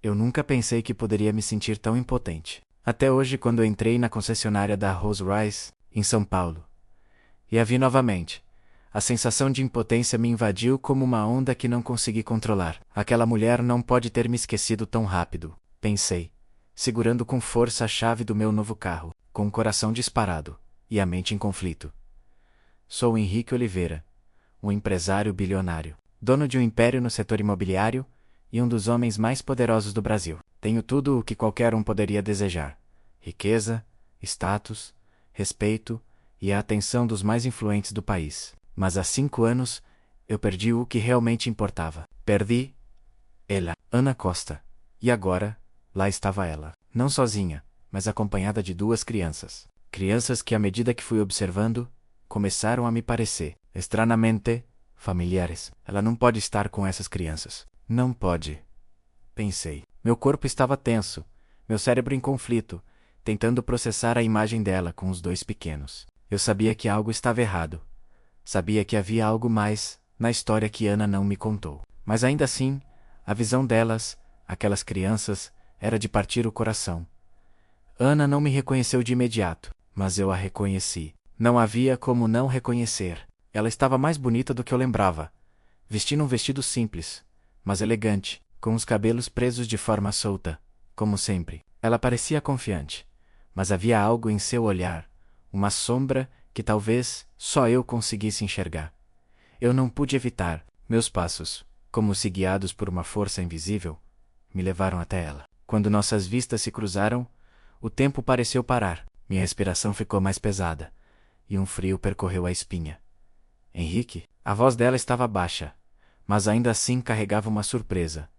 Eu nunca pensei que poderia me sentir tão impotente. Até hoje, quando entrei na concessionária da Rolls-Royce, em São Paulo, e a vi novamente, a sensação de impotência me invadiu como uma onda que não consegui controlar. Aquela mulher não pode ter me esquecido tão rápido, pensei, segurando com força a chave do meu novo carro, com o coração disparado e a mente em conflito. Sou Henrique Oliveira, um empresário bilionário, dono de um império no setor imobiliário e um dos homens mais poderosos do Brasil. Tenho tudo o que qualquer um poderia desejar: riqueza, status, respeito e a atenção dos mais influentes do país. Mas há 5 anos, eu perdi o que realmente importava. Perdi ela, Ana Costa. E agora, lá estava ela, não sozinha, mas acompanhada de 2 crianças. Crianças que, à medida que fui observando, começaram a me parecer estranhamente familiares. Ela não pode estar com essas crianças. Não pode. Pensei. Meu corpo estava tenso, meu cérebro em conflito, tentando processar a imagem dela com os 2 pequenos. Eu sabia que algo estava errado. Sabia que havia algo mais na história que Ana não me contou. Mas ainda assim, a visão delas, aquelas crianças, era de partir o coração. Ana não me reconheceu de imediato, mas eu a reconheci. Não havia como não reconhecer. Ela estava mais bonita do que eu lembrava, vestindo um vestido simples, mas elegante, com os cabelos presos de forma solta, como sempre. Ela parecia confiante, mas havia algo em seu olhar, uma sombra que talvez só eu conseguisse enxergar. Eu não pude evitar. Meus passos, como se guiados por uma força invisível, me levaram até ela. Quando nossas vistas se cruzaram, o tempo pareceu parar. Minha respiração ficou mais pesada, e um frio percorreu a espinha. Henrique, a voz dela estava baixa, mas ainda assim carregava uma surpresa.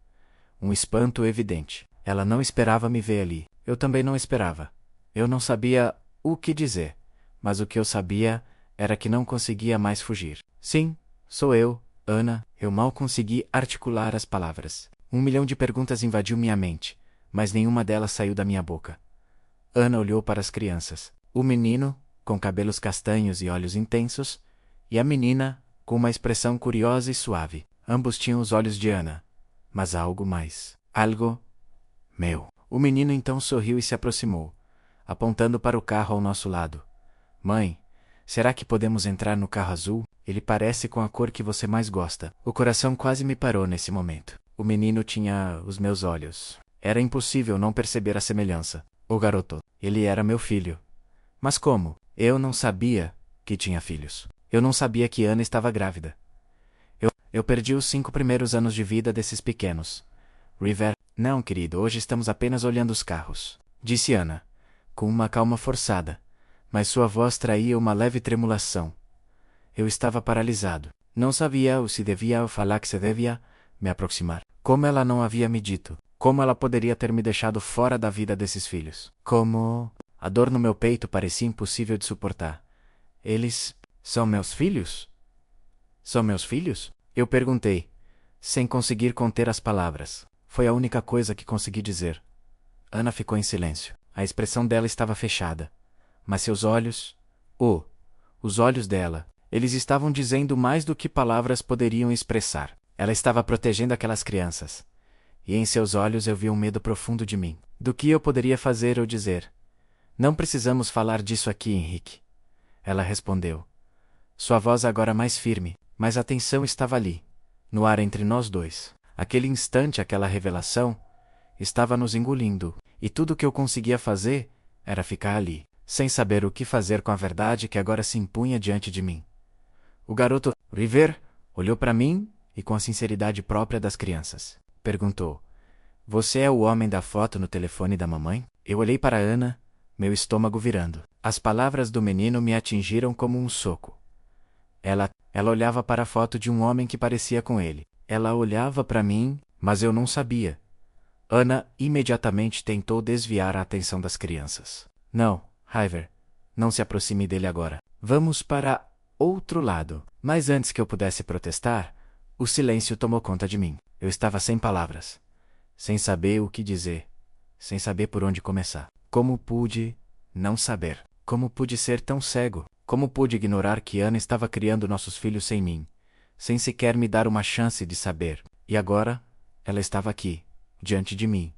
Um espanto evidente. Ela não esperava me ver ali. Eu também não esperava. Eu não sabia o que dizer, mas o que eu sabia era que não conseguia mais fugir. Sim, sou eu, Ana. Eu mal consegui articular as palavras. 1 milhão de perguntas invadiu minha mente, mas nenhuma delas saiu da minha boca. Ana olhou para as crianças. O menino, com cabelos castanhos e olhos intensos, e a menina, com uma expressão curiosa e suave. Ambos tinham os olhos de Ana. Mas há algo mais. Algo meu. O menino então sorriu e se aproximou, apontando para o carro ao nosso lado. Mãe, será que podemos entrar no carro azul? Ele parece com a cor que você mais gosta. O coração quase me parou nesse momento. O menino tinha os meus olhos. Era impossível não perceber a semelhança. O garoto, ele era meu filho. Mas como? Eu não sabia que tinha filhos. Eu não sabia que Ana estava grávida. Eu perdi os 5 primeiros anos de vida desses pequenos. River, não, querido, hoje estamos apenas olhando os carros, disse Ana, com uma calma forçada, mas sua voz traía uma leve tremulação. Eu estava paralisado. Não sabia ou se devia falar que se devia me aproximar. Como ela não havia me dito? Como ela poderia ter me deixado fora da vida desses filhos? Como... A dor no meu peito parecia impossível de suportar. Eles são meus filhos? São meus filhos? Eu perguntei, sem conseguir conter as palavras. Foi a única coisa que consegui dizer. Ana ficou em silêncio. A expressão dela estava fechada. Mas seus olhos... os olhos dela... Eles estavam dizendo mais do que palavras poderiam expressar. Ela estava protegendo aquelas crianças. E em seus olhos eu vi um medo profundo de mim. Do que eu poderia fazer ou dizer? Não precisamos falar disso aqui, Henrique. Ela respondeu. Sua voz agora mais firme, mas a tensão estava ali, no ar entre nós 2. Aquele instante, aquela revelação, estava nos engolindo, e tudo o que eu conseguia fazer era ficar ali, sem saber o que fazer com a verdade que agora se impunha diante de mim. O garoto, River, olhou para mim e com a sinceridade própria das crianças, perguntou: Você é o homem da foto no telefone da mamãe? Eu olhei para Ana, meu estômago virando. As palavras do menino me atingiram como um soco. Ela olhava para a foto de um homem que parecia com ele. Ela olhava para mim, mas eu não sabia. Ana imediatamente tentou desviar a atenção das crianças. Não, River, não se aproxime dele agora. Vamos para outro lado. Mas antes que eu pudesse protestar, o silêncio tomou conta de mim. Eu estava sem palavras, sem saber o que dizer, sem saber por onde começar. Como pude não saber? Como pude ser tão cego? Como pude ignorar que Ana estava criando nossos filhos sem mim, sem sequer me dar uma chance de saber? E agora, ela estava aqui, diante de mim,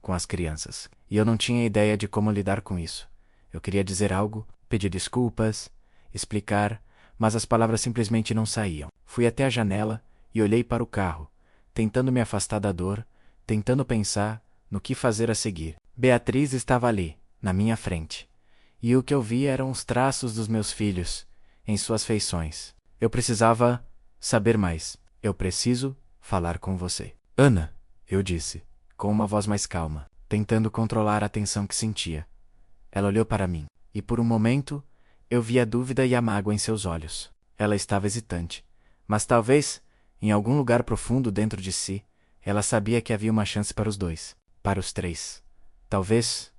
com as crianças. E eu não tinha ideia de como lidar com isso. Eu queria dizer algo, pedir desculpas, explicar, mas as palavras simplesmente não saíam. Fui até a janela e olhei para o carro, tentando me afastar da dor, tentando pensar no que fazer a seguir. Beatriz estava ali, na minha frente. E o que eu vi eram os traços dos meus filhos, em suas feições. Eu precisava saber mais. Eu preciso falar com você. Ana, eu disse, com uma voz mais calma, tentando controlar a tensão que sentia. Ela olhou para mim, e por um momento, eu vi a dúvida e a mágoa em seus olhos. Ela estava hesitante, mas talvez, em algum lugar profundo dentro de si, ela sabia que havia uma chance para os dois, para os três. Talvez,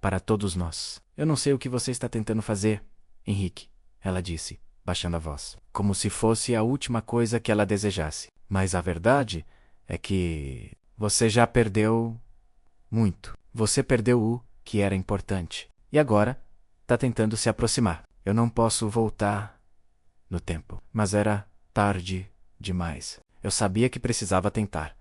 para todos nós. Eu não sei o que você está tentando fazer, Henrique, ela disse, baixando a voz, como se fosse a última coisa que ela desejasse. Mas a verdade é que você já perdeu muito. Você perdeu o que era importante. E agora, está tentando se aproximar. Eu não posso voltar no tempo. Mas era tarde demais. Eu sabia que precisava tentar.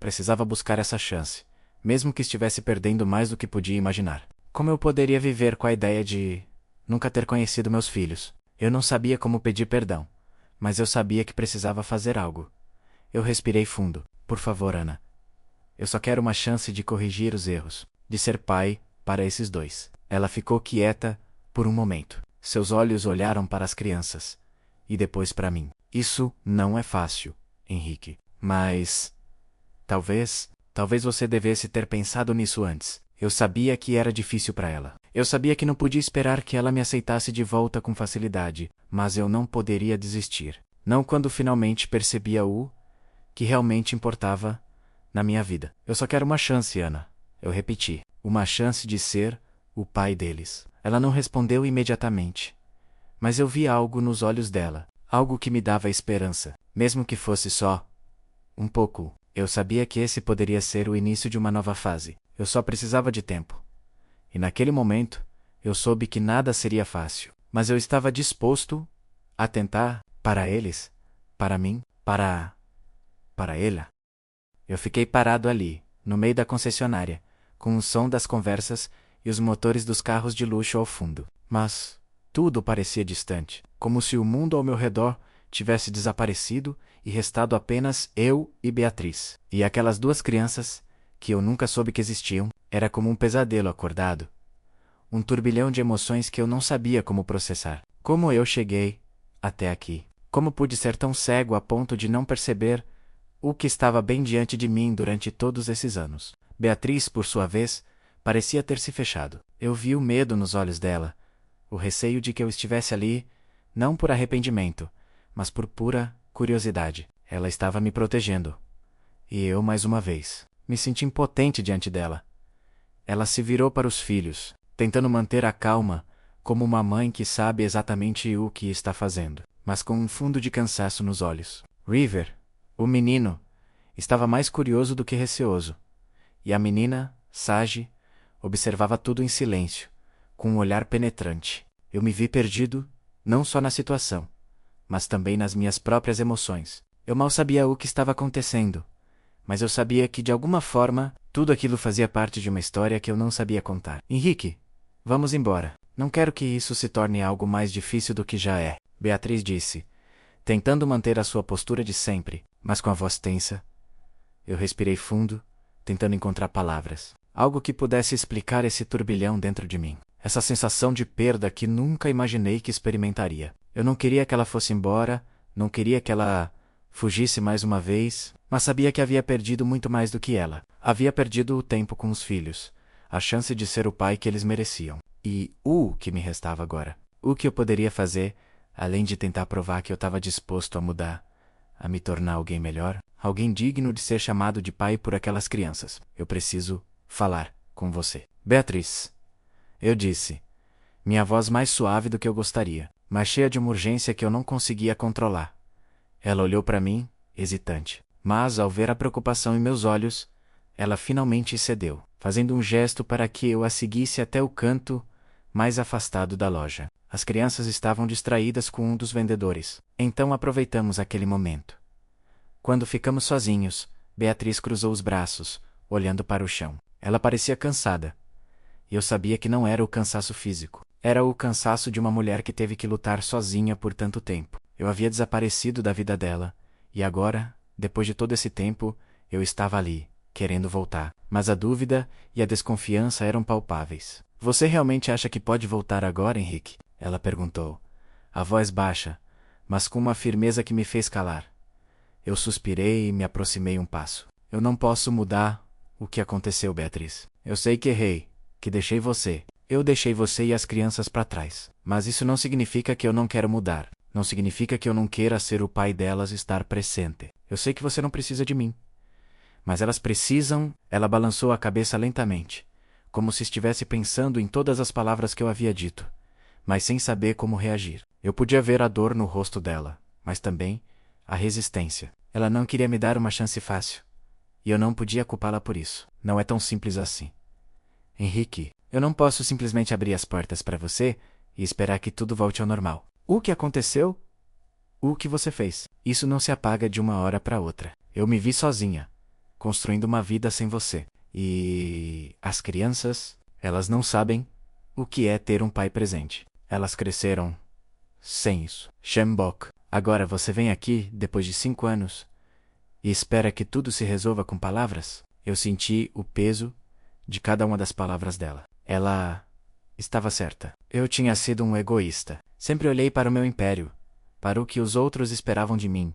Precisava buscar essa chance, mesmo que estivesse perdendo mais do que podia imaginar. Como eu poderia viver com a ideia de nunca ter conhecido meus filhos? Eu não sabia como pedir perdão, mas eu sabia que precisava fazer algo. Eu respirei fundo. Por favor, Ana. Eu só quero uma chance de corrigir os erros, de ser pai para esses dois. Ela ficou quieta por um momento. Seus olhos olharam para as crianças e depois para mim. Isso não é fácil, Henrique. Mas talvez você devesse ter pensado nisso antes. Eu sabia que era difícil para ela. Eu sabia que não podia esperar que ela me aceitasse de volta com facilidade, mas eu não poderia desistir. Não quando finalmente percebia o que realmente importava na minha vida. Eu só quero uma chance, Ana. Eu repeti. Uma chance de ser o pai deles. Ela não respondeu imediatamente. Mas eu vi algo nos olhos dela. Algo que me dava esperança. Mesmo que fosse só um pouco. Eu sabia que esse poderia ser o início de uma nova fase. Eu só precisava de tempo. E naquele momento, eu soube que nada seria fácil. Mas eu estava disposto a tentar para eles, para mim, para ela. Eu fiquei parado ali, no meio da concessionária, com o som das conversas e os motores dos carros de luxo ao fundo. Mas tudo parecia distante, como se o mundo ao meu redor tivesse desaparecido e restado apenas eu e Beatriz. E aquelas duas crianças, que eu nunca soube que existiam, era como um pesadelo acordado. Um turbilhão de emoções que eu não sabia como processar. Como eu cheguei até aqui? Como pude ser tão cego a ponto de não perceber o que estava bem diante de mim durante todos esses anos? Beatriz, por sua vez, parecia ter se fechado. Eu vi o medo nos olhos dela, o receio de que eu estivesse ali, não por arrependimento, mas por pura curiosidade. Ela estava me protegendo. E eu, mais uma vez, me senti impotente diante dela. Ela se virou para os filhos, tentando manter a calma, como uma mãe que sabe exatamente o que está fazendo, mas com um fundo de cansaço nos olhos. River, o menino, estava mais curioso do que receoso. E a menina, Sage, observava tudo em silêncio, com um olhar penetrante. Eu me vi perdido, não só na situação, mas também nas minhas próprias emoções. Eu mal sabia o que estava acontecendo, mas eu sabia que, de alguma forma, tudo aquilo fazia parte de uma história que eu não sabia contar. Henrique, vamos embora. Não quero que isso se torne algo mais difícil do que já é, Beatriz disse, tentando manter a sua postura de sempre, mas com a voz tensa. Eu respirei fundo, tentando encontrar palavras. Algo que pudesse explicar esse turbilhão dentro de mim. Essa sensação de perda que nunca imaginei que experimentaria. Eu não queria que ela fosse embora, não queria que ela fugisse mais uma vez, mas sabia que havia perdido muito mais do que ela. Havia perdido o tempo com os filhos, a chance de ser o pai que eles mereciam. E o que me restava agora? O que eu poderia fazer, além de tentar provar que eu estava disposto a mudar, a me tornar alguém melhor, alguém digno de ser chamado de pai por aquelas crianças? Eu preciso falar com você. Beatriz, eu disse, minha voz mais suave do que eu gostaria, mas cheia de uma urgência que eu não conseguia controlar. Ela olhou para mim, hesitante, mas ao ver a preocupação em meus olhos, ela finalmente cedeu, fazendo um gesto para que eu a seguisse até o canto mais afastado da loja. As crianças estavam distraídas com um dos vendedores, então aproveitamos aquele momento. Quando ficamos sozinhos, Beatriz cruzou os braços, olhando para o chão. Ela parecia cansada. E eu sabia que não era o cansaço físico. Era o cansaço de uma mulher que teve que lutar sozinha por tanto tempo. Eu havia desaparecido da vida dela. E agora, depois de todo esse tempo, eu estava ali, querendo voltar. Mas a dúvida e a desconfiança eram palpáveis. Você realmente acha que pode voltar agora, Henrique? Ela perguntou. A voz baixa, mas com uma firmeza que me fez calar. Eu suspirei e me aproximei um passo. Eu não posso mudar o que aconteceu, Beatriz. Eu sei que errei, que deixei você. Eu deixei você e as crianças para trás. Mas isso não significa que eu não quero mudar. Não significa que eu não queira ser o pai delas e estar presente. Eu sei que você não precisa de mim. Mas elas precisam... Ela balançou a cabeça lentamente, como se estivesse pensando em todas as palavras que eu havia dito, mas sem saber como reagir. Eu podia ver a dor no rosto dela, mas também a resistência. Ela não queria me dar uma chance fácil. E eu não podia culpá-la por isso. Não é tão simples assim. Henrique, eu não posso simplesmente abrir as portas para você e esperar que tudo volte ao normal. O que aconteceu? O que você fez? Isso não se apaga de uma hora para outra. Eu me vi sozinha, construindo uma vida sem você. E as crianças, elas não sabem o que é ter um pai presente. Elas cresceram sem isso. Shambok, agora você vem aqui, depois de 5 anos, e espera que tudo se resolva com palavras? Eu senti o peso de cada uma das palavras dela. Ela estava certa. Eu tinha sido um egoísta. Sempre olhei para o meu império, para o que os outros esperavam de mim,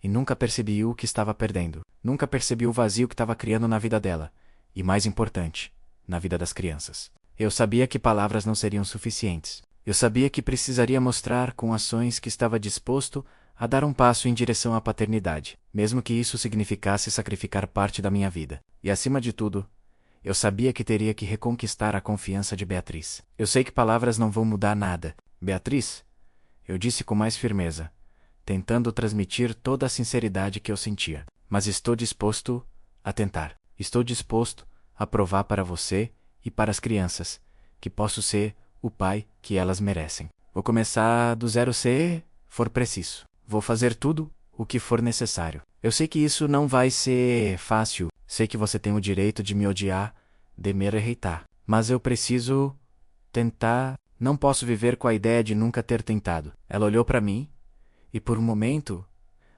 e nunca percebi o que estava perdendo. Nunca percebi o vazio que estava criando na vida dela, e mais importante, na vida das crianças. Eu sabia que palavras não seriam suficientes. Eu sabia que precisaria mostrar com ações que estava disposto a dar um passo em direção à paternidade, mesmo que isso significasse sacrificar parte da minha vida. E acima de tudo, eu sabia que teria que reconquistar a confiança de Beatriz. Eu sei que palavras não vão mudar nada. Beatriz, eu disse com mais firmeza, tentando transmitir toda a sinceridade que eu sentia. Mas estou disposto a tentar. Estou disposto a provar para você e para as crianças que posso ser o pai que elas merecem. Vou começar do zero se for preciso. Vou fazer tudo o que for necessário. Eu sei que isso não vai ser fácil. Sei que você tem o direito de me odiar, de me rejeitar. Mas eu preciso tentar. Não posso viver com a ideia de nunca ter tentado. Ela olhou para mim e por um momento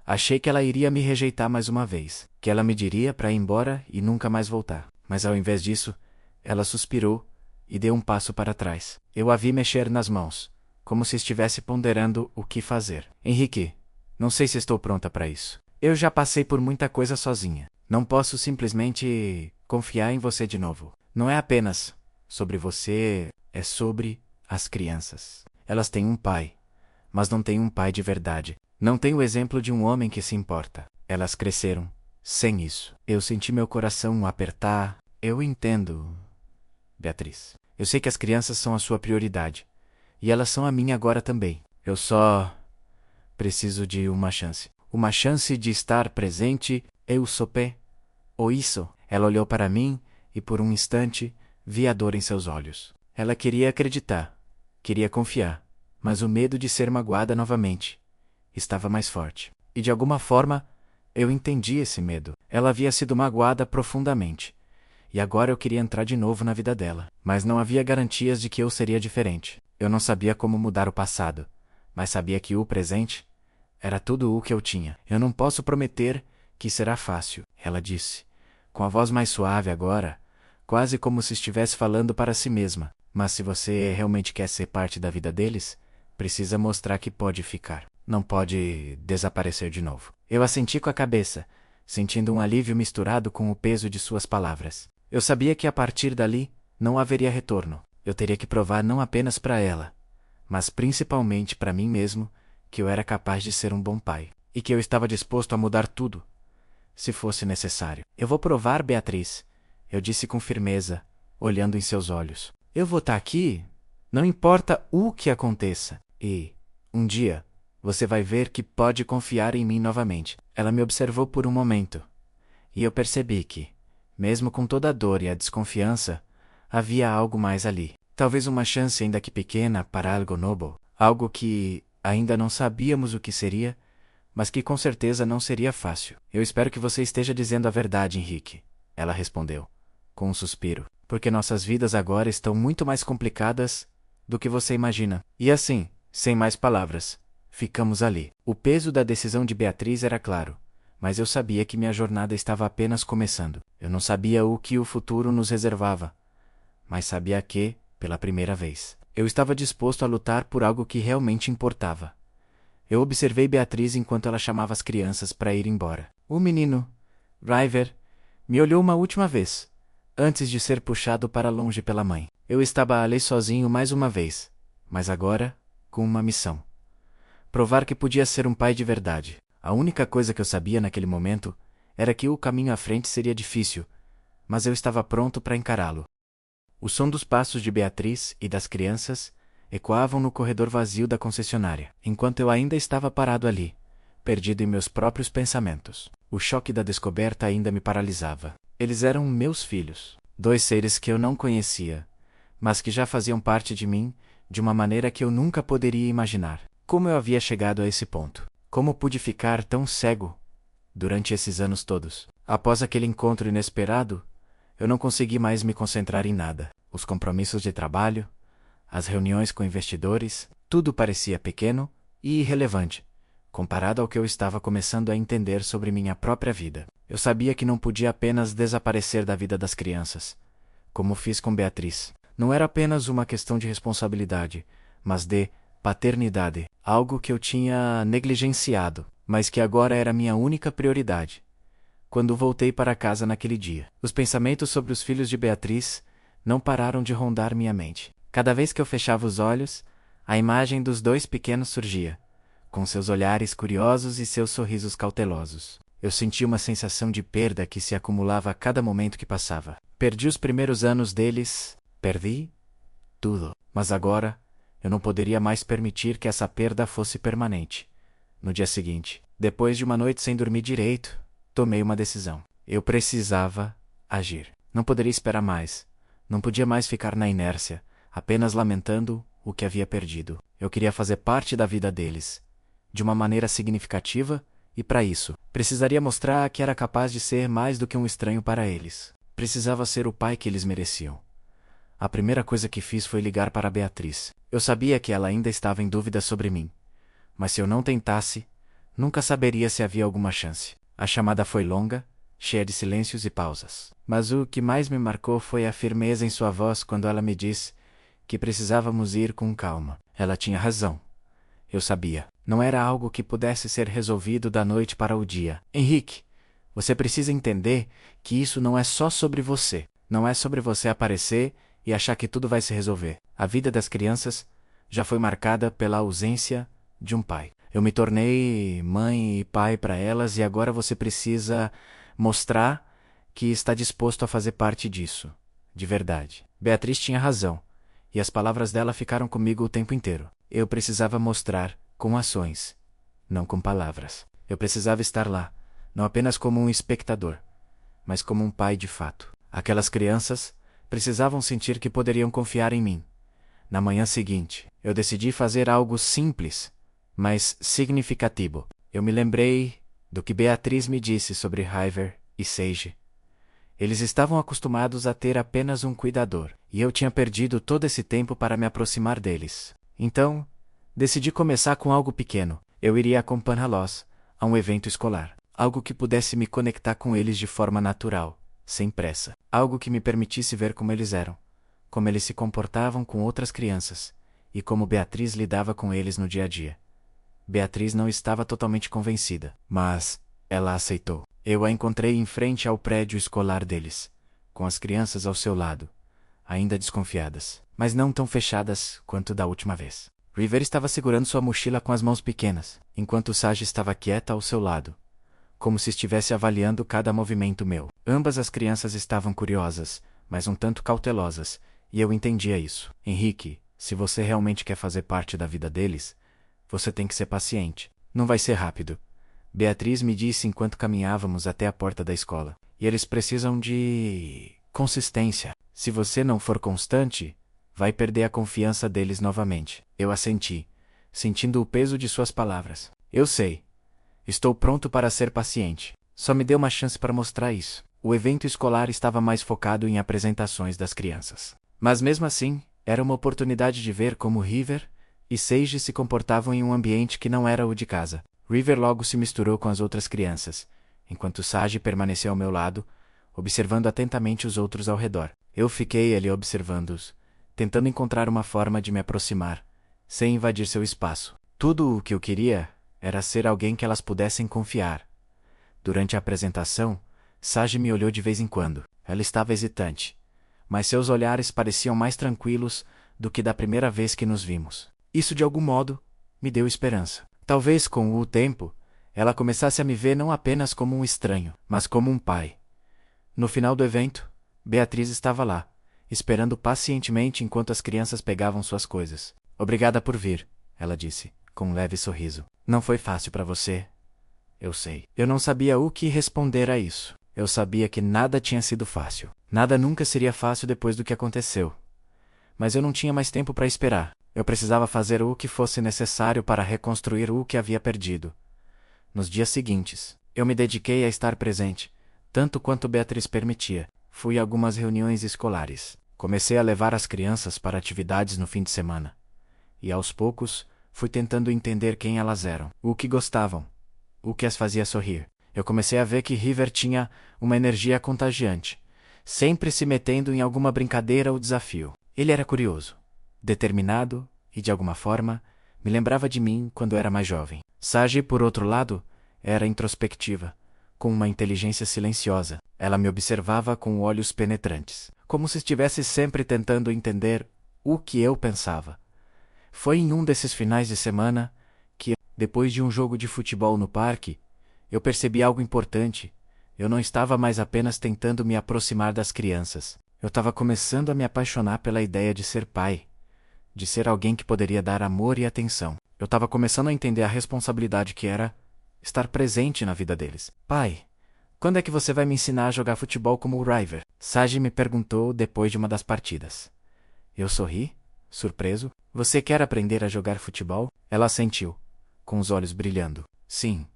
achei que ela iria me rejeitar mais uma vez. Que ela me diria para ir embora e nunca mais voltar. Mas ao invés disso, ela suspirou e deu um passo para trás. Eu a vi mexer nas mãos, como se estivesse ponderando o que fazer. Henrique, não sei se estou pronta para isso. Eu já passei por muita coisa sozinha. Não posso simplesmente confiar em você de novo. Não é apenas sobre você, é sobre as crianças. Elas têm um pai, mas não têm um pai de verdade. Não têm o exemplo de um homem que se importa. Elas cresceram sem isso. Eu senti meu coração apertar. Eu entendo, Beatriz. Eu sei que as crianças são a sua prioridade. E elas são a minha agora também. Eu só preciso de uma chance. Uma chance de estar presente. Eu sopé. Ou isso. Ela olhou para mim e por um instante vi a dor em seus olhos. Ela queria acreditar. Queria confiar. Mas o medo de ser magoada novamente estava mais forte. E de alguma forma, eu entendi esse medo. Ela havia sido magoada profundamente. E agora eu queria entrar de novo na vida dela. Mas não havia garantias de que eu seria diferente. Eu não sabia como mudar o passado, mas sabia que o presente era tudo o que eu tinha. Eu não posso prometer que será fácil, ela disse, com a voz mais suave agora, quase como se estivesse falando para si mesma. Mas se você realmente quer ser parte da vida deles, precisa mostrar que pode ficar. Não pode desaparecer de novo. Eu assenti com a cabeça, sentindo um alívio misturado com o peso de suas palavras. Eu sabia que a partir dali não haveria retorno. Eu teria que provar não apenas para ela, mas principalmente para mim mesmo, que eu era capaz de ser um bom pai. E que eu estava disposto a mudar tudo, se fosse necessário. Eu vou provar, Beatriz, eu disse com firmeza, olhando em seus olhos. Eu vou estar aqui, não importa o que aconteça. E, um dia, você vai ver que pode confiar em mim novamente. Ela me observou por um momento, e eu percebi que, mesmo com toda a dor e a desconfiança, havia algo mais ali. Talvez uma chance ainda que pequena para algo novo. Algo que ainda não sabíamos o que seria, mas que com certeza não seria fácil. Eu espero que você esteja dizendo a verdade, Henrique. ela respondeu, com um suspiro, porque nossas vidas agora estão muito mais complicadas do que você imagina. E assim, sem mais palavras, ficamos ali. O peso da decisão de Beatriz era claro, mas eu sabia que minha jornada estava apenas começando. Eu não sabia o que o futuro nos reservava, mas sabia que, pela primeira vez, eu estava disposto a lutar por algo que realmente importava. Eu observei Beatriz enquanto ela chamava as crianças para ir embora. O menino, River, me olhou uma última vez, antes de ser puxado para longe pela mãe. Eu estava ali sozinho mais uma vez, mas agora, com uma missão. Provar que podia ser um pai de verdade. A única coisa que eu sabia naquele momento era que o caminho à frente seria difícil, mas eu estava pronto para encará-lo. O som dos passos de Beatriz e das crianças ecoavam no corredor vazio da concessionária, enquanto eu ainda estava parado ali, perdido em meus próprios pensamentos. O choque da descoberta ainda me paralisava. Eles eram meus filhos, 2 seres que eu não conhecia, mas que já faziam parte de mim de uma maneira que eu nunca poderia imaginar. Como eu havia chegado a esse ponto? Como pude ficar tão cego durante esses anos todos? Após aquele encontro inesperado, eu não consegui mais me concentrar em nada. Os compromissos de trabalho, as reuniões com investidores, tudo parecia pequeno e irrelevante, comparado ao que eu estava começando a entender sobre minha própria vida. Eu sabia que não podia apenas desaparecer da vida das crianças, como fiz com Beatriz. Não era apenas uma questão de responsabilidade, mas de paternidade, algo que eu tinha negligenciado, mas que agora era minha única prioridade. Quando voltei para casa naquele dia, os pensamentos sobre os filhos de Beatriz não pararam de rondar minha mente. Cada vez que eu fechava os olhos, a imagem dos 2 pequenos surgia, com seus olhares curiosos e seus sorrisos cautelosos. Eu sentia uma sensação de perda que se acumulava a cada momento que passava. Perdi os primeiros anos deles, perdi tudo. Mas agora, eu não poderia mais permitir que essa perda fosse permanente. No dia seguinte, depois de uma noite sem dormir direito, tomei uma decisão. Eu precisava agir. Não poderia esperar mais. Não podia mais ficar na inércia, apenas lamentando o que havia perdido. Eu queria fazer parte da vida deles, de uma maneira significativa, e para isso, precisaria mostrar que era capaz de ser mais do que um estranho para eles. Precisava ser o pai que eles mereciam. A primeira coisa que fiz foi ligar para Beatriz. Eu sabia que ela ainda estava em dúvida sobre mim, mas se eu não tentasse, nunca saberia se havia alguma chance. A chamada foi longa, cheia de silêncios e pausas. Mas o que mais me marcou foi a firmeza em sua voz quando ela me disse que precisávamos ir com calma. Ela tinha razão. Eu sabia. Não era algo que pudesse ser resolvido da noite para o dia. Henrique, você precisa entender que isso não é só sobre você. Não é sobre você aparecer e achar que tudo vai se resolver. A vida das crianças já foi marcada pela ausência de um pai. Eu me tornei mãe e pai para elas e agora você precisa mostrar que está disposto a fazer parte disso, de verdade. Beatriz tinha razão, e as palavras dela ficaram comigo o tempo inteiro. Eu precisava mostrar com ações, não com palavras. Eu precisava estar lá, não apenas como um espectador, mas como um pai de fato. Aquelas crianças precisavam sentir que poderiam confiar em mim. Na manhã seguinte, eu decidi fazer algo simples, mas significativo. Eu me lembrei do que Beatriz me disse sobre River e Sage. Eles estavam acostumados a ter apenas um cuidador, e eu tinha perdido todo esse tempo para me aproximar deles. Então, decidi começar com algo pequeno. Eu iria acompanhá-los a um evento escolar. Algo que pudesse me conectar com eles de forma natural, sem pressa. Algo que me permitisse ver como eles eram, como eles se comportavam com outras crianças, e como Beatriz lidava com eles no dia a dia. Beatriz não estava totalmente convencida, mas ela aceitou. Eu a encontrei em frente ao prédio escolar deles, com as crianças ao seu lado, ainda desconfiadas, mas não tão fechadas quanto da última vez. River estava segurando sua mochila com as mãos pequenas, enquanto Sage estava quieta ao seu lado, como se estivesse avaliando cada movimento meu. Ambas as crianças estavam curiosas, mas um tanto cautelosas, e eu entendia isso. Henrique, se você realmente quer fazer parte da vida deles, você tem que ser paciente. Não vai ser rápido. Beatriz me disse enquanto caminhávamos até a porta da escola. E eles precisam de consistência. Se você não for constante, vai perder a confiança deles novamente. Eu assenti, sentindo o peso de suas palavras. Eu sei. Estou pronto para ser paciente. Só me dê uma chance para mostrar isso. O evento escolar estava mais focado em apresentações das crianças. Mas mesmo assim, era uma oportunidade de ver como River e Sage se comportavam em um ambiente que não era o de casa. River logo se misturou com as outras crianças, enquanto Sage permaneceu ao meu lado, observando atentamente os outros ao redor. Eu fiquei ali observando-os, tentando encontrar uma forma de me aproximar, sem invadir seu espaço. Tudo o que eu queria era ser alguém que elas pudessem confiar. Durante a apresentação, Sage me olhou de vez em quando. Ela estava hesitante, mas seus olhares pareciam mais tranquilos do que da primeira vez que nos vimos. Isso, de algum modo, me deu esperança. Talvez, com o tempo, ela começasse a me ver não apenas como um estranho, mas como um pai. No final do evento, Beatriz estava lá, esperando pacientemente enquanto as crianças pegavam suas coisas. Obrigada por vir, ela disse, com um leve sorriso. Não foi fácil para você. Eu sei. Eu não sabia o que responder a isso. Eu sabia que nada tinha sido fácil. Nada nunca seria fácil depois do que aconteceu. Mas eu não tinha mais tempo para esperar. Eu precisava fazer o que fosse necessário para reconstruir o que havia perdido. Nos dias seguintes, eu me dediquei a estar presente, tanto quanto Beatriz permitia. Fui a algumas reuniões escolares. Comecei a levar as crianças para atividades no fim de semana. E aos poucos, fui tentando entender quem elas eram, o que gostavam, o que as fazia sorrir. Eu comecei a ver que River tinha uma energia contagiante, sempre se metendo em alguma brincadeira ou desafio. Ele era curioso, determinado e, de alguma forma, me lembrava de mim quando era mais jovem. Sage, por outro lado, era introspectiva, com uma inteligência silenciosa. Ela me observava com olhos penetrantes, como se estivesse sempre tentando entender o que eu pensava. Foi em um desses finais de semana que, depois de um jogo de futebol no parque, eu percebi algo importante. Eu não estava mais apenas tentando me aproximar das crianças. Eu estava começando a me apaixonar pela ideia de ser pai, de ser alguém que poderia dar amor e atenção. Eu estava começando a entender a responsabilidade que era estar presente na vida deles. Pai, quando é que você vai me ensinar a jogar futebol como o River? Sage me perguntou depois de uma das partidas. Eu sorri, surpreso. Você quer aprender a jogar futebol? Ela assentiu, com os olhos brilhando. Sim,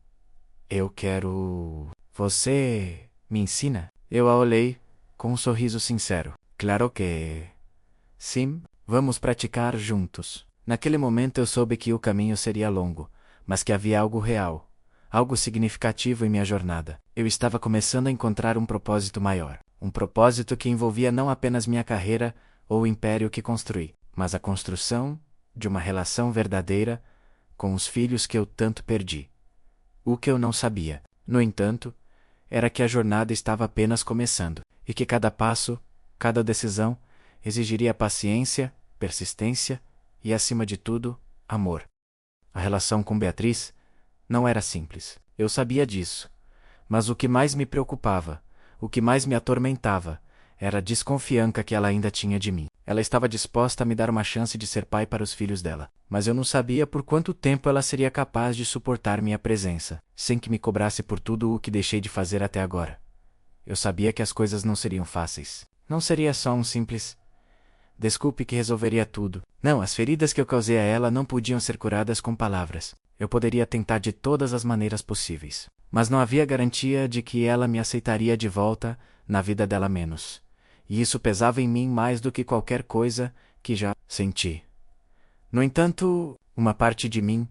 eu quero... Você me ensina? Eu a olhei, com um sorriso sincero. Claro que... Sim, vamos praticar juntos. Naquele momento eu soube que o caminho seria longo, mas que havia algo real, algo significativo em minha jornada. Eu estava começando a encontrar um propósito maior. Um propósito que envolvia não apenas minha carreira ou o império que construí, mas a construção de uma relação verdadeira com os filhos que eu tanto perdi. O que eu não sabia, no entanto, era que a jornada estava apenas começando, e que cada passo, cada decisão, exigiria paciência, persistência e, acima de tudo, amor. A relação com Beatriz não era simples. Eu sabia disso. Mas o que mais me preocupava, o que mais me atormentava, era a desconfiança que ela ainda tinha de mim. Ela estava disposta a me dar uma chance de ser pai para os filhos dela, mas eu não sabia por quanto tempo ela seria capaz de suportar minha presença, sem que me cobrasse por tudo o que deixei de fazer até agora. Eu sabia que as coisas não seriam fáceis. Não seria só um simples desculpe que resolveria tudo. Não, as feridas que eu causei a ela não podiam ser curadas com palavras. Eu poderia tentar de todas as maneiras possíveis, mas não havia garantia de que ela me aceitaria de volta na vida dela menos. E isso pesava em mim mais do que qualquer coisa que já senti. No entanto, uma parte de mim,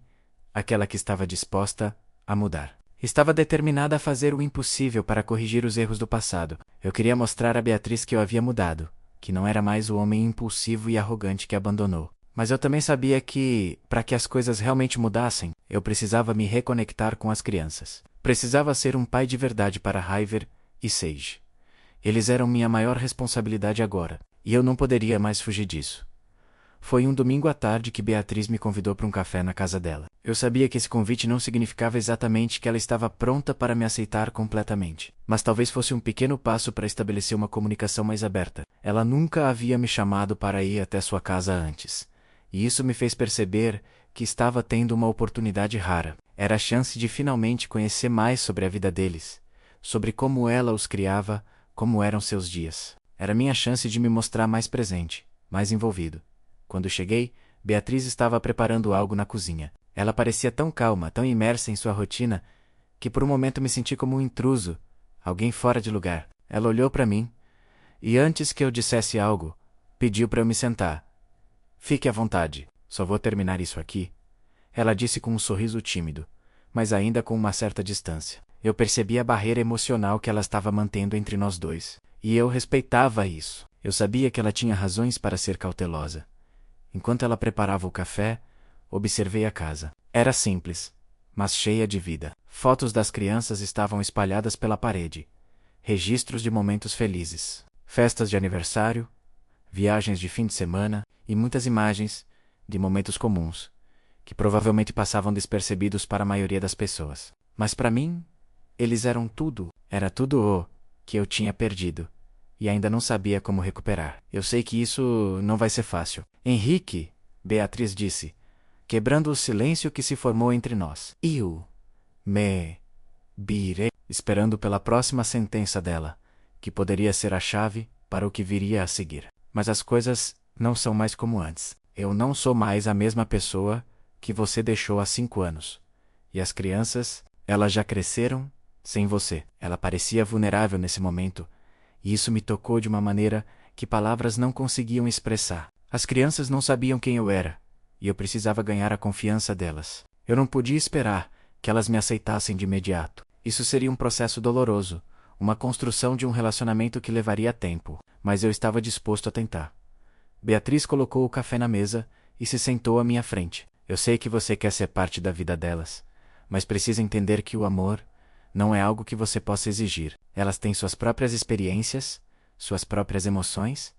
aquela que estava disposta a mudar, estava determinada a fazer o impossível para corrigir os erros do passado. Eu queria mostrar a Beatriz que eu havia mudado, que não era mais o homem impulsivo e arrogante que abandonou. Mas eu também sabia que, para que as coisas realmente mudassem, eu precisava me reconectar com as crianças. Precisava ser um pai de verdade para River e Sage. Eles eram minha maior responsabilidade agora, e eu não poderia mais fugir disso. Foi um domingo à tarde que Beatriz me convidou para um café na casa dela. Eu sabia que esse convite não significava exatamente que ela estava pronta para me aceitar completamente, mas talvez fosse um pequeno passo para estabelecer uma comunicação mais aberta. Ela nunca havia me chamado para ir até sua casa antes, e isso me fez perceber que estava tendo uma oportunidade rara. Era a chance de finalmente conhecer mais sobre a vida deles, sobre como ela os criava, como eram seus dias. Era minha chance de me mostrar mais presente, mais envolvido. Quando cheguei, Beatriz estava preparando algo na cozinha. Ela parecia tão calma, tão imersa em sua rotina, que por um momento me senti como um intruso, alguém fora de lugar. Ela olhou para mim, e antes que eu dissesse algo, pediu para eu me sentar. Fique à vontade, só vou terminar isso aqui. Ela disse com um sorriso tímido, mas ainda com uma certa distância. Eu percebi a barreira emocional que ela estava mantendo entre nós dois, e eu respeitava isso. Eu sabia que ela tinha razões para ser cautelosa. Enquanto ela preparava o café, observei a casa. Era simples, mas cheia de vida. Fotos das crianças estavam espalhadas pela parede. Registros de momentos felizes, festas de aniversário, viagens de fim de semana e muitas imagens de momentos comuns, que provavelmente passavam despercebidos para a maioria das pessoas. Mas para mim, eles eram tudo. Era tudo o que eu tinha perdido. E ainda não sabia como recuperar. Eu sei que isso não vai ser fácil. Henrique, Beatriz disse, quebrando o silêncio que se formou entre nós. Eu me virei, esperando pela próxima sentença dela, que poderia ser a chave para o que viria a seguir. Mas as coisas não são mais como antes. Eu não sou mais a mesma pessoa que você deixou há 5 anos. E as crianças, elas já cresceram sem você. Ela parecia vulnerável nesse momento, e isso me tocou de uma maneira que palavras não conseguiam expressar. As crianças não sabiam quem eu era, e eu precisava ganhar a confiança delas. Eu não podia esperar que elas me aceitassem de imediato. Isso seria um processo doloroso, uma construção de um relacionamento que levaria tempo, mas eu estava disposto a tentar. Beatriz colocou o café na mesa e se sentou à minha frente. Eu sei que você quer ser parte da vida delas, mas precisa entender que o amor não é algo que você possa exigir. Elas têm suas próprias experiências, suas próprias emoções,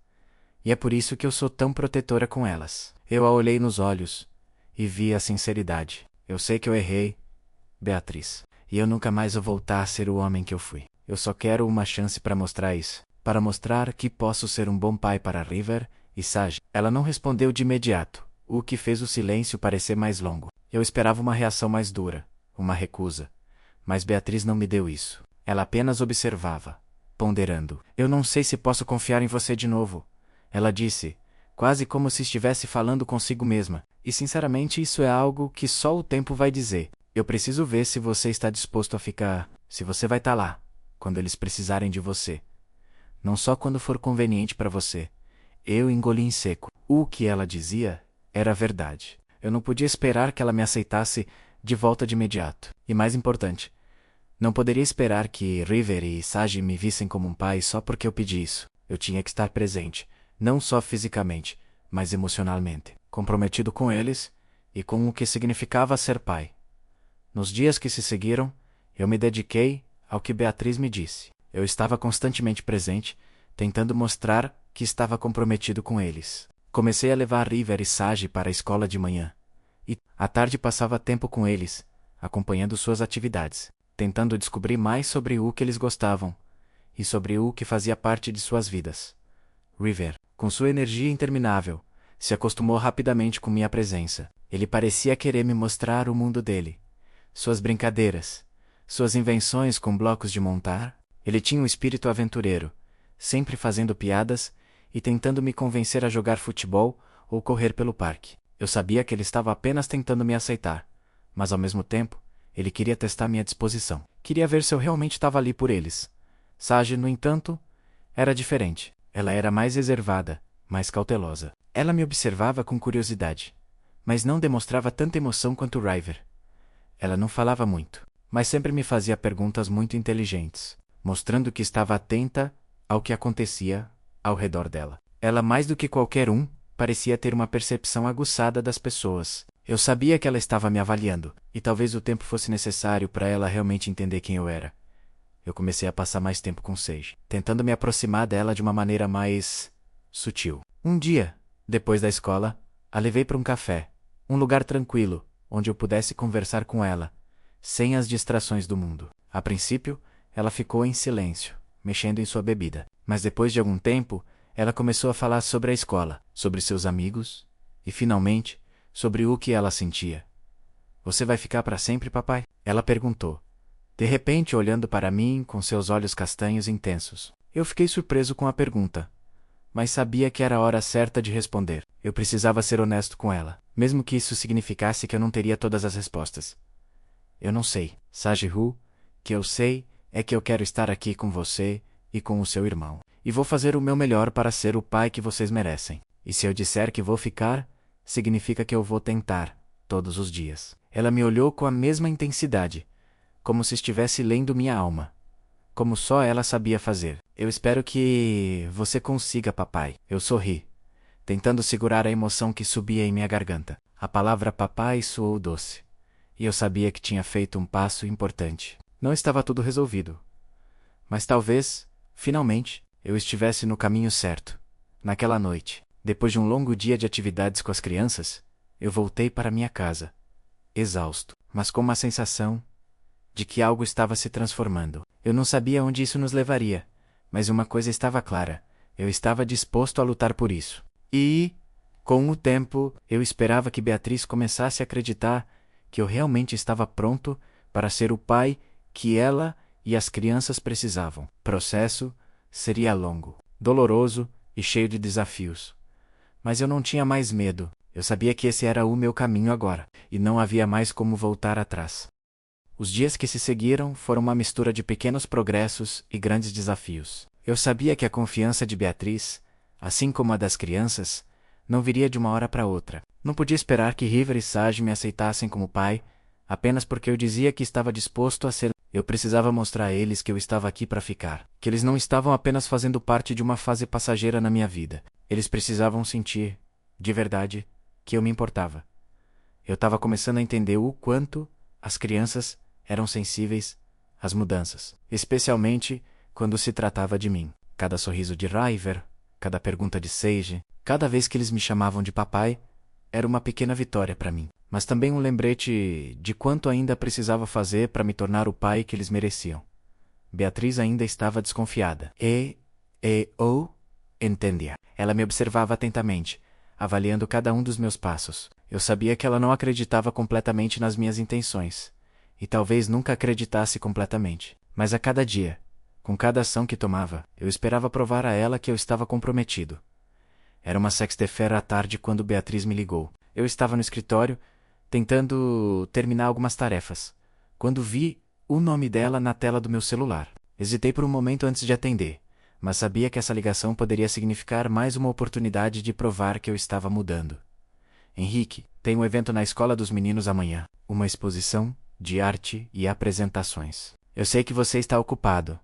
e é por isso que eu sou tão protetora com elas. Eu a olhei nos olhos e vi a sinceridade. Eu sei que eu errei, Beatriz, e eu nunca mais vou voltar a ser o homem que eu fui. Eu só quero uma chance para mostrar isso, para mostrar que posso ser um bom pai para River e Sage. Ela não respondeu de imediato, o que fez o silêncio parecer mais longo. Eu esperava uma reação mais dura, uma recusa. Mas Beatriz não me deu isso. Ela apenas observava, ponderando. Eu não sei se posso confiar em você de novo, ela disse, quase como se estivesse falando consigo mesma. E sinceramente isso é algo que só o tempo vai dizer. Eu preciso ver se você está disposto a ficar, se você vai estar lá, quando eles precisarem de você. Não só quando for conveniente para você. Eu engoli em seco. O que ela dizia era verdade. Eu não podia esperar que ela me aceitasse de volta de imediato. E mais importante, não poderia esperar que River e Sage me vissem como um pai só porque eu pedi isso. Eu tinha que estar presente, não só fisicamente, mas emocionalmente, comprometido com eles e com o que significava ser pai. Nos dias que se seguiram, eu me dediquei ao que Beatriz me disse. Eu estava constantemente presente, tentando mostrar que estava comprometido com eles. Comecei a levar River e Sage para a escola de manhã. E, à tarde, passava tempo com eles, acompanhando suas atividades, tentando descobrir mais sobre o que eles gostavam e sobre o que fazia parte de suas vidas. River, com sua energia interminável, se acostumou rapidamente com minha presença. Ele parecia querer me mostrar o mundo dele, suas brincadeiras, suas invenções com blocos de montar. Ele tinha um espírito aventureiro, sempre fazendo piadas e tentando me convencer a jogar futebol ou correr pelo parque. Eu sabia que ele estava apenas tentando me aceitar, mas ao mesmo tempo, ele queria testar minha disposição. Queria ver se eu realmente estava ali por eles. Sage, no entanto, era diferente. Ela era mais reservada, mais cautelosa. Ela me observava com curiosidade, mas não demonstrava tanta emoção quanto River. Ela não falava muito, mas sempre me fazia perguntas muito inteligentes, mostrando que estava atenta ao que acontecia ao redor dela. Ela, mais do que qualquer um, parecia ter uma percepção aguçada das pessoas. Eu sabia que ela estava me avaliando, e talvez o tempo fosse necessário para ela realmente entender quem eu era. Eu comecei a passar mais tempo com Sage, tentando me aproximar dela de uma maneira mais sutil. Um dia, depois da escola, a levei para um café, um lugar tranquilo, onde eu pudesse conversar com ela, sem as distrações do mundo. A princípio, ela ficou em silêncio, mexendo em sua bebida. Mas depois de algum tempo, ela começou a falar sobre a escola, sobre seus amigos e, finalmente, sobre o que ela sentia. Você vai ficar para sempre, papai? Ela perguntou, de repente olhando para mim com seus olhos castanhos intensos. Eu fiquei surpreso com a pergunta, mas sabia que era a hora certa de responder. Eu precisava ser honesto com ela, mesmo que isso significasse que eu não teria todas as respostas. Eu não sei, Sage-Hu, que eu sei é que eu quero estar aqui com você e com o seu irmão. E vou fazer o meu melhor para ser o pai que vocês merecem. E se eu disser que vou ficar, significa que eu vou tentar, todos os dias. Ela me olhou com a mesma intensidade, como se estivesse lendo minha alma. Como só ela sabia fazer. Eu espero que você consiga, papai. Eu sorri, tentando segurar a emoção que subia em minha garganta. A palavra papai soou doce. E eu sabia que tinha feito um passo importante. Não estava tudo resolvido. Mas talvez, finalmente, eu estivesse no caminho certo. Naquela noite, depois de um longo dia de atividades com as crianças, eu voltei para minha casa, exausto, mas com uma sensação de que algo estava se transformando. Eu não sabia onde isso nos levaria, mas uma coisa estava clara: eu estava disposto a lutar por isso. E, com o tempo, eu esperava que Beatriz começasse a acreditar que eu realmente estava pronto para ser o pai que ela e as crianças precisavam. O processo seria longo, doloroso e cheio de desafios. Mas eu não tinha mais medo. Eu sabia que esse era o meu caminho agora, e não havia mais como voltar atrás. Os dias que se seguiram foram uma mistura de pequenos progressos e grandes desafios. Eu sabia que a confiança de Beatriz, assim como a das crianças, não viria de uma hora para outra. Não podia esperar que River e Sage me aceitassem como pai, apenas porque eu dizia que estava disposto a ser. Eu precisava mostrar a eles que eu estava aqui para ficar, que eles não estavam apenas fazendo parte de uma fase passageira na minha vida. Eles precisavam sentir, de verdade, que eu me importava. Eu estava começando a entender o quanto as crianças eram sensíveis às mudanças, especialmente quando se tratava de mim. Cada sorriso de River, cada pergunta de Sage, cada vez que eles me chamavam de papai, era uma pequena vitória para mim, mas também um lembrete de quanto ainda precisava fazer para me tornar o pai que eles mereciam. Beatriz ainda estava desconfiada. Entendia. Ela me observava atentamente, avaliando cada um dos meus passos. Eu sabia que ela não acreditava completamente nas minhas intenções, e talvez nunca acreditasse completamente. Mas a cada dia, com cada ação que tomava, eu esperava provar a ela que eu estava comprometido. Era uma sexta-feira à tarde quando Beatriz me ligou. Eu estava no escritório, tentando terminar algumas tarefas, quando vi o nome dela na tela do meu celular. Hesitei por um momento antes de atender, mas sabia que essa ligação poderia significar mais uma oportunidade de provar que eu estava mudando. Henrique, tem um evento na escola dos meninos amanhã, uma exposição de arte e apresentações. Eu sei que você está ocupado,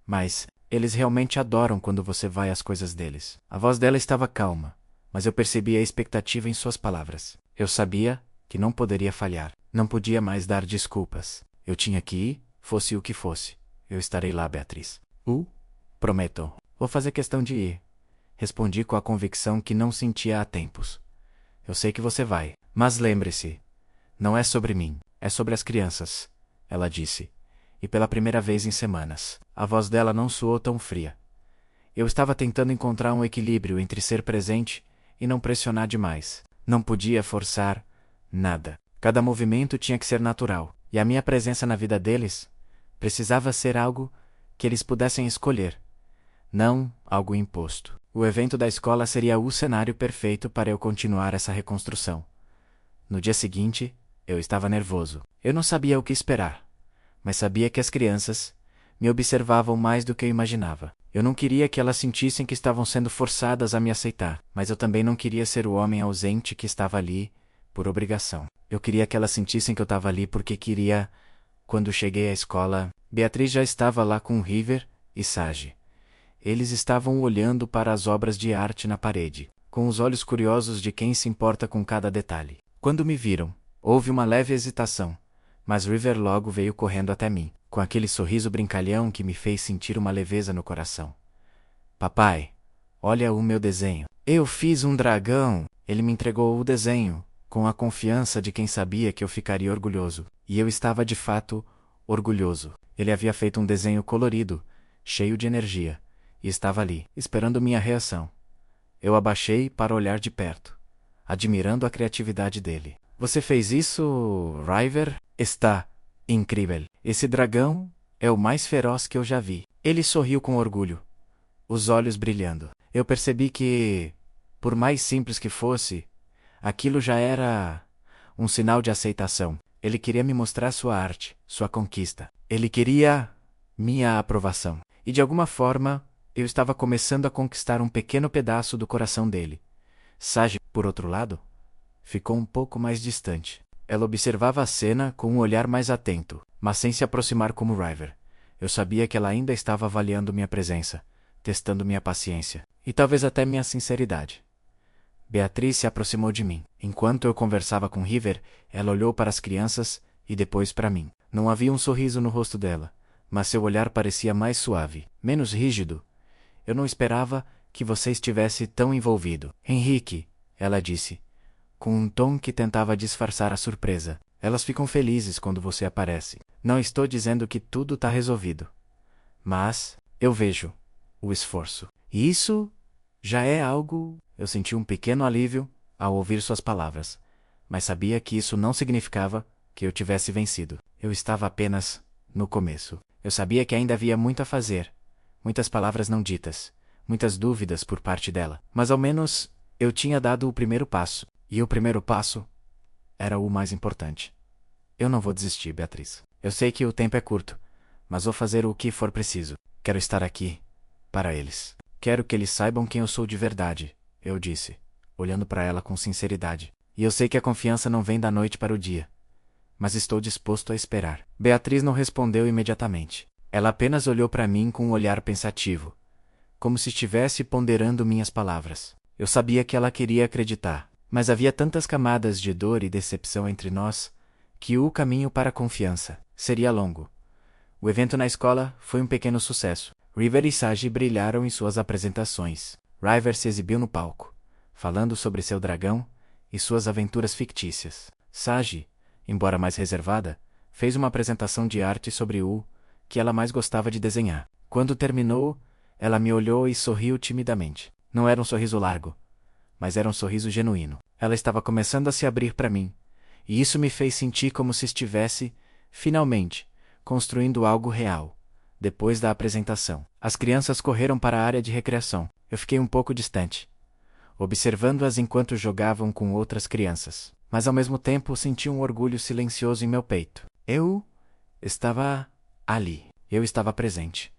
mas eles realmente adoram quando você vai às coisas deles. A voz dela estava calma, mas eu percebi a expectativa em suas palavras. Eu sabia que não poderia falhar. Não podia mais dar desculpas. Eu tinha que ir, fosse o que fosse. Eu estarei lá, Beatriz. Prometo. Vou fazer questão de ir. Respondi com a convicção que não sentia há tempos. Eu sei que você vai, mas lembre-se, não é sobre mim, é sobre as crianças, ela disse. E pela primeira vez em semanas, a voz dela não soou tão fria. Eu estava tentando encontrar um equilíbrio entre ser presente e não pressionar demais. Não podia forçar nada. Cada movimento tinha que ser natural, e a minha presença na vida deles precisava ser algo que eles pudessem escolher, não algo imposto. O evento da escola seria o cenário perfeito para eu continuar essa reconstrução. No dia seguinte, eu estava nervoso. Eu não sabia o que esperar, mas sabia que as crianças me observavam mais do que eu imaginava. Eu não queria que elas sentissem que estavam sendo forçadas a me aceitar, mas eu também não queria ser o homem ausente que estava ali por obrigação. Eu queria que elas sentissem que eu estava ali porque queria. Quando cheguei à escola, Beatriz já estava lá com River e Sage. Eles estavam olhando para as obras de arte na parede, com os olhos curiosos de quem se importa com cada detalhe. Quando me viram, houve uma leve hesitação, mas River logo veio correndo até mim, com aquele sorriso brincalhão que me fez sentir uma leveza no coração. Papai, olha o meu desenho. Eu fiz um dragão. Ele me entregou o desenho, com a confiança de quem sabia que eu ficaria orgulhoso. E eu estava de fato orgulhoso. Ele havia feito um desenho colorido, cheio de energia, e estava ali, esperando minha reação. Eu abaixei para olhar de perto, admirando a criatividade dele. Você fez isso, River? Está incrível. Esse dragão é o mais feroz que eu já vi. Ele sorriu com orgulho, os olhos brilhando. Eu percebi que, por mais simples que fosse, aquilo já era um sinal de aceitação. Ele queria me mostrar sua arte, sua conquista. Ele queria minha aprovação. e de alguma forma, eu estava começando a conquistar um pequeno pedaço do coração dele. Sage, por outro lado, ficou um pouco mais distante. Ela observava a cena com um olhar mais atento, mas sem se aproximar como River. Eu sabia que ela ainda estava avaliando minha presença, testando minha paciência, e talvez até minha sinceridade. Beatriz se aproximou de mim. Enquanto eu conversava com River, ela olhou para as crianças e depois para mim. Não havia um sorriso no rosto dela, mas seu olhar parecia mais suave, menos rígido. Eu não esperava que você estivesse tão envolvido. Henrique, ela disse, com um tom que tentava disfarçar a surpresa. Elas ficam felizes quando você aparece. Não estou dizendo que tudo está resolvido. Mas eu vejo o esforço. E isso já é algo... Eu senti um pequeno alívio ao ouvir suas palavras, mas sabia que isso não significava que eu tivesse vencido. Eu estava apenas no começo. Eu sabia que ainda havia muito a fazer, muitas palavras não ditas, muitas dúvidas por parte dela, mas ao menos eu tinha dado o primeiro passo, e o primeiro passo era o mais importante. Eu não vou desistir, Beatriz. Eu sei que o tempo é curto, mas vou fazer o que for preciso. Quero estar aqui para eles. Quero que eles saibam quem eu sou de verdade, eu disse, olhando para ela com sinceridade. E eu sei que a confiança não vem da noite para o dia, mas estou disposto a esperar. Beatriz não respondeu imediatamente. Ela apenas olhou para mim com um olhar pensativo, como se estivesse ponderando minhas palavras. Eu sabia que ela queria acreditar, mas havia tantas camadas de dor e decepção entre nós, que o caminho para a confiança seria longo. O evento na escola foi um pequeno sucesso. River e Sage brilharam em suas apresentações. River se exibiu no palco, falando sobre seu dragão e suas aventuras fictícias. Sage, embora mais reservada, fez uma apresentação de arte sobre o que ela mais gostava de desenhar. Quando terminou, ela me olhou e sorriu timidamente. Não era um sorriso largo, mas era um sorriso genuíno. Ela estava começando a se abrir para mim, e isso me fez sentir como se estivesse, finalmente, construindo algo real. Depois da apresentação, as crianças correram para a área de recreação. Eu fiquei um pouco distante, observando-as enquanto jogavam com outras crianças. Mas ao mesmo tempo senti um orgulho silencioso em meu peito. Eu estava ali. Eu estava presente.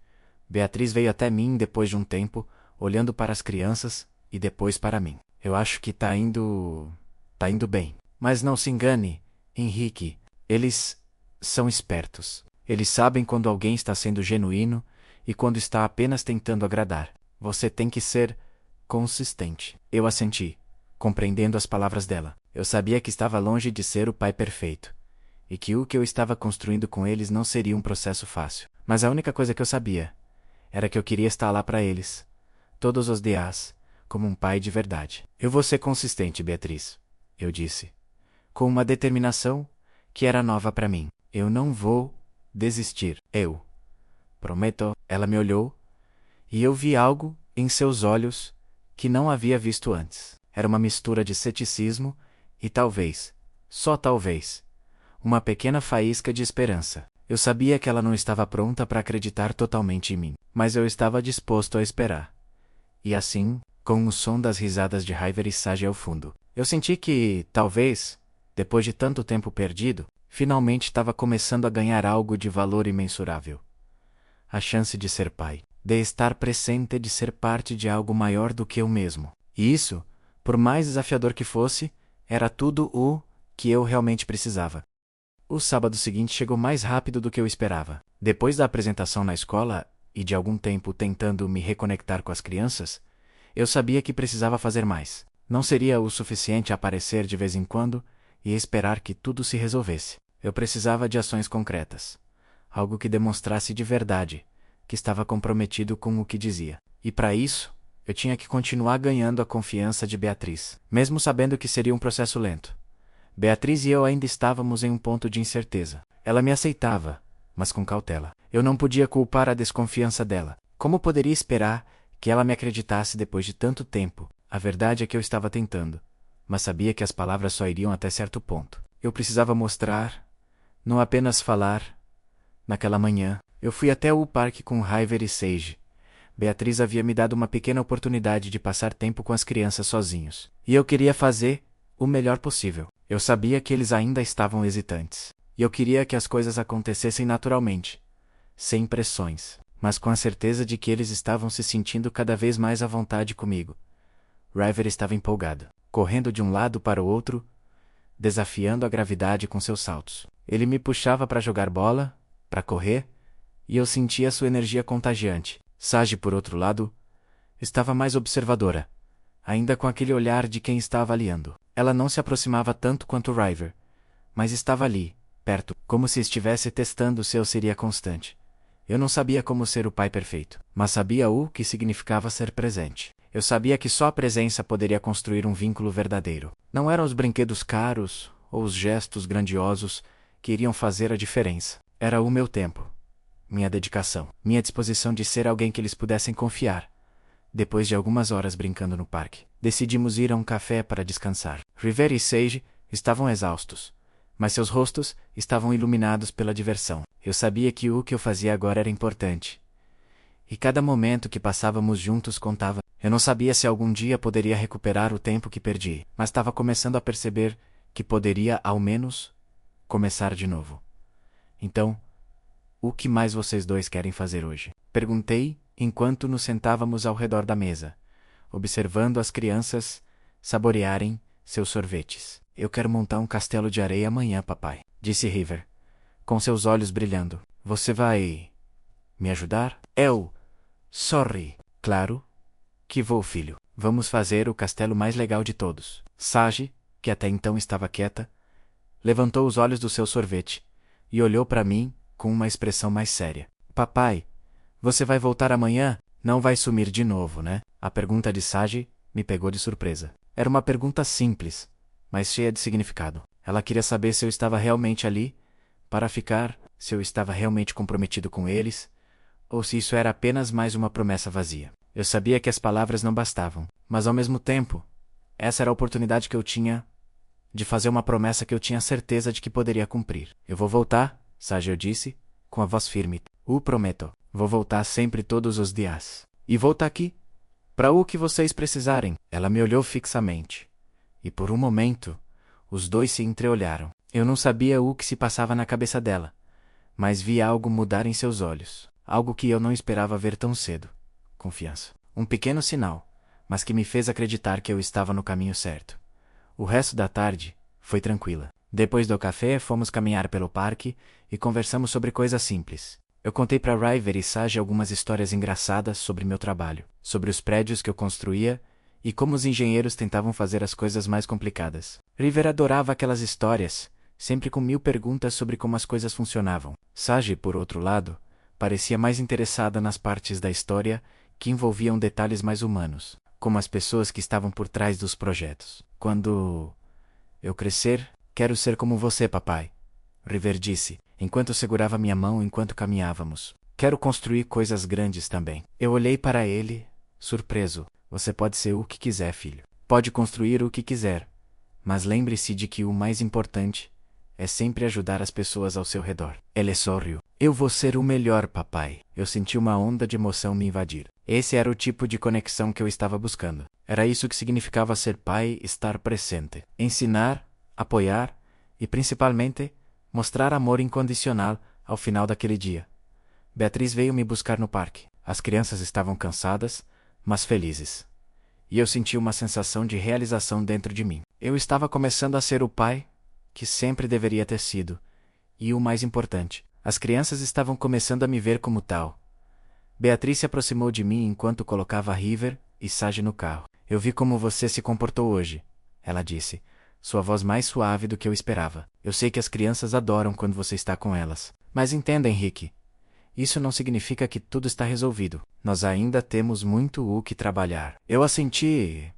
Beatriz veio até mim depois de um tempo, olhando para as crianças e depois para mim. Eu acho que tá indo bem. Mas não se engane, Henrique. Eles são espertos. Eles sabem quando alguém está sendo genuíno e quando está apenas tentando agradar. Você tem que ser consistente. Eu assenti, compreendendo as palavras dela. Eu sabia que estava longe de ser o pai perfeito, e que o que eu estava construindo com eles não seria um processo fácil. Mas a única coisa que eu sabia era que eu queria estar lá para eles, todos os dias, como um pai de verdade. Eu vou ser consistente, Beatriz, eu disse, com uma determinação que era nova para mim. Eu não vou desistir. Eu prometo. Ela me olhou, e eu vi algo em seus olhos que não havia visto antes. Era uma mistura de ceticismo e talvez, só talvez, uma pequena faísca de esperança. Eu sabia que ela não estava pronta para acreditar totalmente em mim, mas eu estava disposto a esperar. E assim, com o som das risadas de River e Sage ao fundo, eu senti que, talvez, depois de tanto tempo perdido, finalmente estava começando a ganhar algo de valor imensurável. A chance de ser pai, de estar presente, de ser parte de algo maior do que eu mesmo. E isso, por mais desafiador que fosse, era tudo o que eu realmente precisava. O sábado seguinte chegou mais rápido do que eu esperava. Depois da apresentação na escola e de algum tempo tentando me reconectar com as crianças, eu sabia que precisava fazer mais. Não seria o suficiente aparecer de vez em quando e esperar que tudo se resolvesse. Eu precisava de ações concretas. Algo que demonstrasse de verdade que estava comprometido com o que dizia. E para isso, eu tinha que continuar ganhando a confiança de Beatriz, mesmo sabendo que seria um processo lento. Beatriz e eu ainda estávamos em um ponto de incerteza. Ela me aceitava, mas com cautela. Eu não podia culpar a desconfiança dela. Como poderia esperar que ela me acreditasse depois de tanto tempo? A verdade é que eu estava tentando, mas sabia que as palavras só iriam até certo ponto. Eu precisava mostrar, não apenas falar. Naquela manhã, eu fui até o parque com River e Sage. Beatriz havia me dado uma pequena oportunidade de passar tempo com as crianças sozinhos. E eu queria fazer o melhor possível. Eu sabia que eles ainda estavam hesitantes. E eu queria que as coisas acontecessem naturalmente, sem pressões. mas com a certeza de que eles estavam se sentindo cada vez mais à vontade comigo. River estava empolgado, correndo de um lado para o outro, desafiando a gravidade com seus saltos. Ele me puxava para jogar bola, para correr, e eu sentia sua energia contagiante. Sage, por outro lado, estava mais observadora, ainda com aquele olhar de quem está avaliando. Ela não se aproximava tanto quanto River, mas estava ali, perto, como se estivesse testando se eu seria constante. Eu não sabia como ser o pai perfeito, mas sabia o que significava ser presente. Eu sabia que só a presença poderia construir um vínculo verdadeiro. Não eram os brinquedos caros ou os gestos grandiosos que iriam fazer a diferença. Era o meu tempo, minha dedicação, minha disposição de ser alguém que eles pudessem confiar. Depois de algumas horas brincando no parque, decidimos ir a um café para descansar. River e Sage estavam exaustos, mas seus rostos estavam iluminados pela diversão. Eu sabia que o que eu fazia agora era importante, e cada momento que passávamos juntos contava. Eu não sabia se algum dia poderia recuperar o tempo que perdi, mas estava começando a perceber que poderia, ao menos, começar de novo. Então, o que mais vocês dois querem fazer hoje? Perguntei, enquanto nos sentávamos ao redor da mesa, observando as crianças saborearem seus sorvetes. Eu quero montar um castelo de areia amanhã, papai, disse River, com seus olhos brilhando. Você vai me ajudar? Eu sorri. Claro que vou, filho. Vamos fazer o castelo mais legal de todos. Sage, que até então estava quieta, levantou os olhos do seu sorvete e olhou para mim com uma expressão mais séria. Papai, você vai voltar amanhã? Não vai sumir de novo, né? A pergunta de Sage me pegou de surpresa. Era uma pergunta simples, mas cheia de significado. Ela queria saber se eu estava realmente ali para ficar, se eu estava realmente comprometido com eles, ou se isso era apenas mais uma promessa vazia. Eu sabia que as palavras não bastavam, mas ao mesmo tempo, essa era a oportunidade que eu tinha de fazer uma promessa que eu tinha certeza de que poderia cumprir. Eu vou voltar, Sage, eu disse, com a voz firme. O prometo. Vou voltar sempre todos os dias. E vou estar aqui para o que vocês precisarem. Ela me olhou fixamente. E por um momento, os dois se entreolharam. Eu não sabia o que se passava na cabeça dela, mas vi algo mudar em seus olhos. Algo que eu não esperava ver tão cedo. Confiança. Um pequeno sinal, mas que me fez acreditar que eu estava no caminho certo. O resto da tarde foi tranquila. Depois do café, fomos caminhar pelo parque e conversamos sobre coisas simples. Eu contei para River e Sage algumas histórias engraçadas sobre meu trabalho, sobre os prédios que eu construía e como os engenheiros tentavam fazer as coisas mais complicadas. River adorava aquelas histórias, sempre com 1000 perguntas sobre como as coisas funcionavam. Sage, por outro lado, parecia mais interessada nas partes da história que envolviam detalhes mais humanos, como as pessoas que estavam por trás dos projetos. Quando eu crescer, quero ser como você, papai, River disse, enquanto segurava minha mão enquanto caminhávamos. Quero construir coisas grandes também. Eu olhei para ele, surpreso. Você pode ser o que quiser, filho. Pode construir o que quiser, mas lembre-se de que o mais importante é sempre ajudar as pessoas ao seu redor. Ele sorriu. Eu vou ser o melhor, papai. Eu senti uma onda de emoção me invadir. Esse era o tipo de conexão que eu estava buscando. Era isso que significava ser pai, estar presente. Ensinar, apoiar e, principalmente, mostrar amor incondicional ao final daquele dia. Beatriz veio me buscar no parque. As crianças estavam cansadas, mas felizes. E eu senti uma sensação de realização dentro de mim. Eu estava começando a ser o pai que sempre deveria ter sido. E o mais importante, as crianças estavam começando a me ver como tal. Beatriz se aproximou de mim enquanto colocava River e Sage no carro. Eu vi como você se comportou hoje, ela disse, sua voz mais suave do que eu esperava. Eu sei que as crianças adoram quando você está com elas. Mas entenda, Henrique, isso não significa que tudo está resolvido. Nós ainda temos muito o que trabalhar. Eu assenti.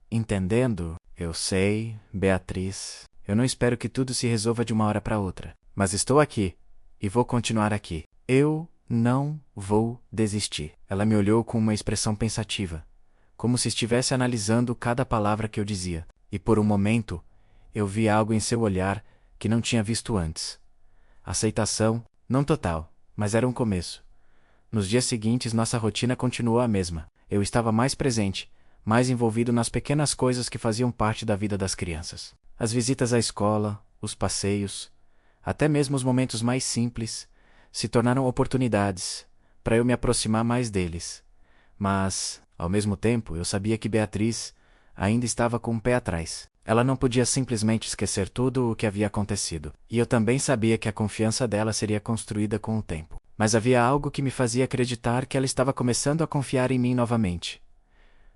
Entendendo? Eu sei, Beatriz. Eu não espero que tudo se resolva de uma hora para outra. Mas estou aqui. E vou continuar aqui. Eu não vou desistir. Ela me olhou com uma expressão pensativa, como se estivesse analisando cada palavra que eu dizia. E por um momento, eu vi algo em seu olhar que não tinha visto antes. Aceitação, não total, mas era um começo. Nos dias seguintes, nossa rotina continuou a mesma. Eu estava mais presente, mais envolvido nas pequenas coisas que faziam parte da vida das crianças. As visitas à escola, os passeios, até mesmo os momentos mais simples, se tornaram oportunidades para eu me aproximar mais deles. Mas, ao mesmo tempo, eu sabia que Beatriz ainda estava com o pé atrás. Ela não podia simplesmente esquecer tudo o que havia acontecido. E eu também sabia que a confiança dela seria construída com o tempo. Mas havia algo que me fazia acreditar que ela estava começando a confiar em mim novamente.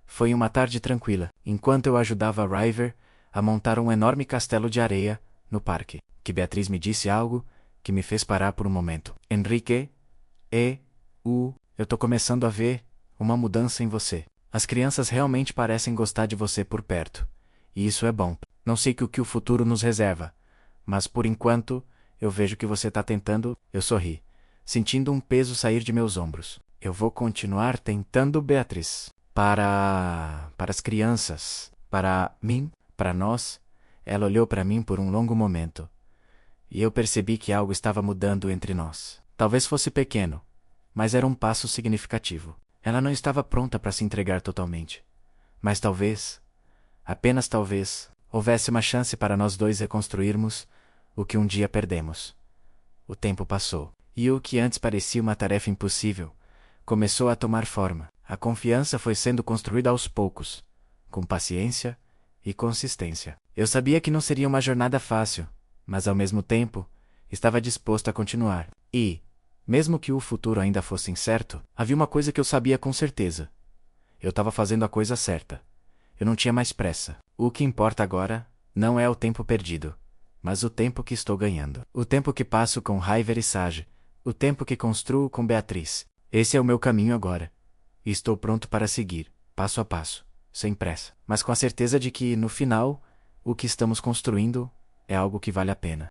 Foi uma tarde tranquila, enquanto eu ajudava River a montar um enorme castelo de areia no parque, que Beatriz me disse algo que me fez parar por um momento. Henrique, eu tô começando a ver uma mudança em você. As crianças realmente parecem gostar de você por perto. E isso é bom. Não sei o que o futuro nos reserva, mas por enquanto eu vejo que você está tentando. Eu sorri, sentindo um peso sair de meus ombros. Eu vou continuar tentando, Beatriz. Para as crianças, para mim, para nós. Ela olhou para mim por um longo momento. E eu percebi que algo estava mudando entre nós. Talvez fosse pequeno, mas era um passo significativo. Ela não estava pronta para se entregar totalmente. Mas talvez, apenas talvez, houvesse uma chance para nós dois reconstruirmos o que um dia perdemos. O tempo passou, e o que antes parecia uma tarefa impossível começou a tomar forma. A confiança foi sendo construída aos poucos, com paciência e consistência. Eu sabia que não seria uma jornada fácil, mas ao mesmo tempo, estava disposto a continuar. E, mesmo que o futuro ainda fosse incerto, havia uma coisa que eu sabia com certeza. Eu estava fazendo a coisa certa. Eu não tinha mais pressa. O que importa agora não é o tempo perdido, mas o tempo que estou ganhando. O tempo que passo com River e Sage. O tempo que construo com Beatriz. Esse é o meu caminho agora. E estou pronto para seguir, passo a passo, sem pressa, mas com a certeza de que, no final, o que estamos construindo é algo que vale a pena.